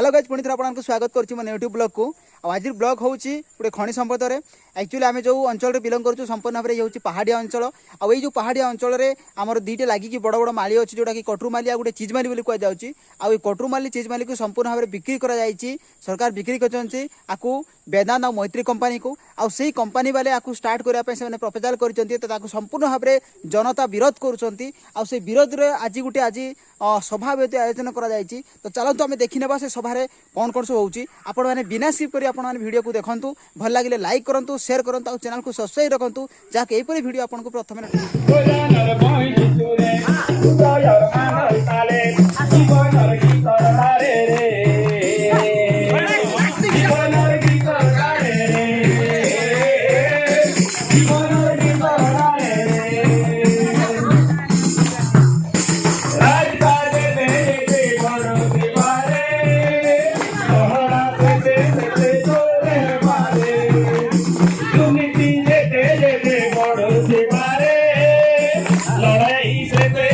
hello guys पुणी थर आपको स्वागत करुँच मो यूट्यूब ब्लॉग को आज ब्लॉग हूँ गोटे खनि संपद में एक्चुअली आम जो अंचल बिलंग करूँ संपूर्ण भाव में ये पहाड़िया अंचल आउ ये पहाड़िया अंचल में आमर दुईटे लगिकी बड़ बड़ माली अच्छी जोटा कि कटरुमाली आ गोटे चिजमाली बोली कहुच्छी आउ कटरुमाली चिजमाली को संपूर्ण भाव में बिक्री कर सरकार बिक्री कर वेदांत और मैत्री कंपनी को आई कंपनी वाले आपको स्टार्ट करने प्रपोजाल कर संपूर्ण भाव में जनता विरोध कर विरोध में आज गोटे आज सभा आयोजन कर तो चलते आम देखने से सभा कौन कौन सब होची आपण माने बिना स्किप करी आपण माने वीडियो को देखंतु भल लागिले लाइक करंतु शेयर करंतु चैनल को सब्सक्राइब रखंतु जाके एपरी वीडियो आपण को प्रथम लड़ाई से